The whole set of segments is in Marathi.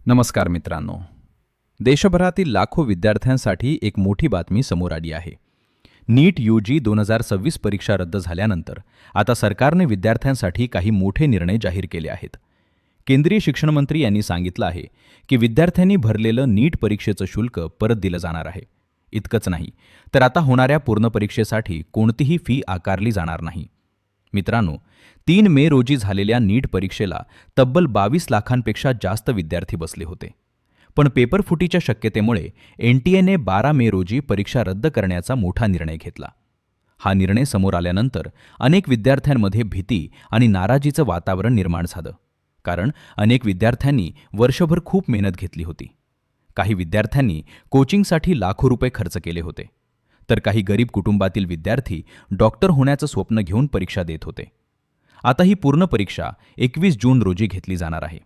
नमस्कार मित्रांनो. देशभरातील लाखो विद्यार्थ्यांसाठी एक मोठी बातमी समोर आली आहे. नीट UG 2026 परीक्षा रद्द झाल्यानंतर आता सरकारने विद्यार्थ्यांसाठी काही मोठे निर्णय जाहीर केले आहेत. केंद्रीय शिक्षण मंत्री यांनी सांगितलं आहे की विद्यार्थ्यांनी भरलेलं नीट परीक्षेचं शुल्क परत दिलं जाणार आहे. इतकंच नाही तर आता होणाऱ्या पूर्ण परीक्षेसाठी कोणतीही फी आकारली जाणार नाही. मित्रांनो, 3 मे रोजी झालेल्या नीट परीक्षेला तब्बल 22 लाखांपेक्षा जास्त विद्यार्थी बसले होते. पण पेपर फुटीच्या शक्यतेमुळे NTAने 12 मे रोजी परीक्षा रद्द करण्याचा मोठा निर्णय घेतला. हा निर्णय समोर आल्यानंतर अनेक विद्यार्थ्यांमध्ये भीती आणि नाराजीचं वातावरण निर्माण झालं. कारण अनेक विद्यार्थ्यांनी वर्षभर खूप मेहनत घेतली होती. काही विद्यार्थ्यांनी कोचिंगसाठी लाखो रुपये खर्च केले होते, तर काही गरीब कुटुंबातील विद्यार्थी डॉक्टर होण्याचं स्वप्न घेऊन परीक्षा देत होते. आता ही पूर्ण परीक्षा 21 जून रोजी घेतली जाणार आहे.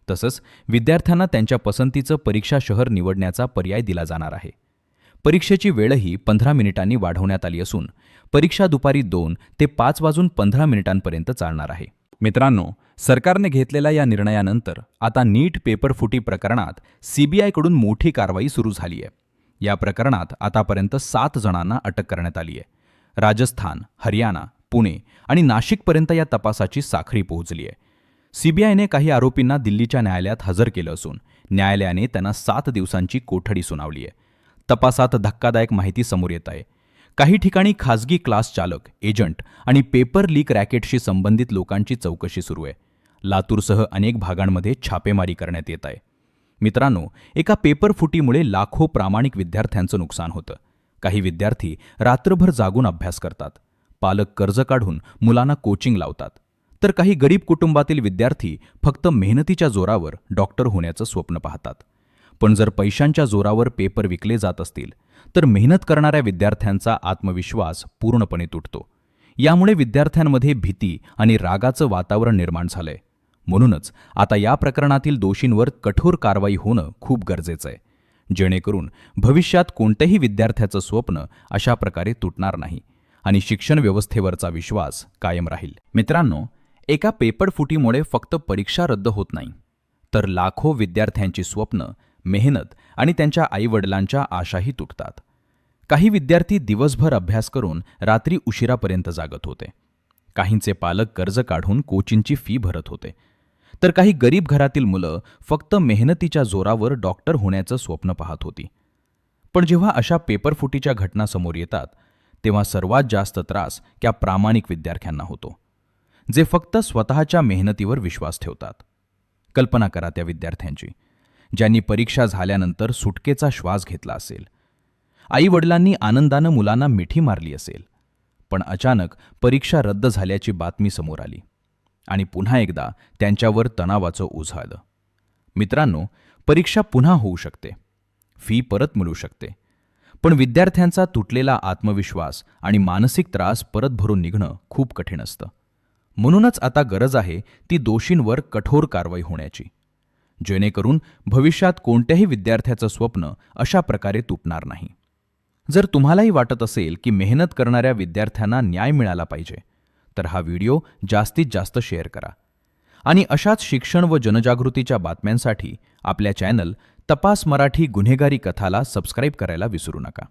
तसंच विद्यार्थ्यांना त्यांच्या पसंतीचं परीक्षा शहर निवडण्याचा पर्याय दिला जाणार आहे. परीक्षेची वेळही 15 मिनिटांनी वाढवण्यात आली असून परीक्षा दुपारी 2 ते 5 वाजून 15 मिनिटांपर्यंत चालणार आहे. मित्रांनो, सरकारने घेतलेल्या या निर्णयानंतर आता नीट पेपर फुटी प्रकरणात CBIकडून मोठी कारवाई सुरू झाली आहे. या प्रकरणात आतापर्यंत 7 जणांना अटक करण्यात आली आहे. राजस्थान, हरियाणा, पुणे आणि नाशिकपर्यंत या तपासाची साखळी पोहोचली आहे. CBIने काही आरोपींना दिल्लीच्या न्यायालयात हजर केलं असून न्यायालयाने त्यांना 7 दिवसांची कोठडी सुनावली आहे. तपासात धक्कादायक माहिती समोर येत आहे. काही ठिकाणी खासगी क्लास चालक, एजंट आणि पेपर लीक रॅकेटशी संबंधित लोकांची चौकशी सुरू आहे. लातूरसह अनेक भागांमध्ये छापेमारी करण्यात येत आहे. मित्रांनो, एका पेपर फुटीमुळे लाखो प्रामाणिक विद्यार्थ्यांचं नुकसान होतं. काही विद्यार्थी रात्रभर जागून अभ्यास करतात. पालक कर्ज काढून मुलांना कोचिंग लावतात. तर काही गरीब कुटुंबातील विद्यार्थी फक्त मेहनतीच्या जोरावर डॉक्टर होण्याचं स्वप्न पाहतात. पण जर पैशांच्या जोरावर पेपर विकले जात असतील तर मेहनत करणाऱ्या विद्यार्थ्यांचा आत्मविश्वास पूर्णपणे तुटतो. यामुळे विद्यार्थ्यांमध्ये भीती आणि रागाचं वातावरण निर्माण झालंय. म्हणूनच आता या प्रकरणातील दोषींवर कठोर कारवाई होणं खूप गरजेचं आहे, जेणेकरून भविष्यात कोणत्याही विद्यार्थ्याचं स्वप्न अशा प्रकारे तुटणार नाही आणि शिक्षण व्यवस्थेवरचा विश्वास कायम राहील. मित्रांनो, एका पेपर फुटीमुळे फक्त परीक्षा रद्द होत नाही, तर लाखो विद्यार्थ्यांची स्वप्न, मेहनत आणि त्यांच्या आईवडिलांच्या आशाही तुटतात. काही विद्यार्थी दिवसभर अभ्यास करून रात्री उशिरापर्यंत जागत होते. काहींचे पालक कर्ज काढून कोचिंगची फी भरत होते. तर काही गरीब घरातील मुलं फक्त मेहनतीच्या जोरावर डॉक्टर होण्याचं स्वप्न पाहत होती. पण जेव्हा अशा पेपर फुटीच्या घटना समोर येतात तेव्हा सर्वात जास्त त्रास त्या प्रामाणिक विद्यार्थ्यांना होतो, जे फक्त स्वतःच्या मेहनतीवर विश्वास ठेवतात. कल्पना करा त्या विद्यार्थ्यांची, ज्यांनी परीक्षा झाल्यानंतर सुटकेचा श्वास घेतला असेल. आई-वडिलांनी आनंदानं मुलांना मिठी मारली असेल. पण अचानक परीक्षा रद्द झाल्याची बातमी समोर आली आणि पुन्हा एकदा त्यांच्यावर तणावाचं ओझं आलं. मित्रांनो, परीक्षा पुन्हा होऊ शकते, फी परत मिळू शकते, पण विद्यार्थ्यांचा तुटलेला आत्मविश्वास आणि मानसिक त्रास परत भरून निघणं खूप कठीण असतं. म्हणूनच आता गरज आहे ती दोषींवर कठोर कारवाई होण्याची, जेणेकरून भविष्यात कोणत्याही विद्यार्थ्याचं स्वप्न अशा प्रकारे तुटणार नाही. जर तुम्हालाही वाटत असेल की मेहनत करणाऱ्या विद्यार्थ्यांना न्याय मिळाला पाहिजे, तर हा व्हिडिओ जास्तीत जास्त शेअर करा. आणि अशाच शिक्षण व जनजागृतीच्या बातम्यांसाठी आपल्या चॅनल तपास मराठी गुन्हेगारी कथाला सबस्क्राईब करायला विसरू नका.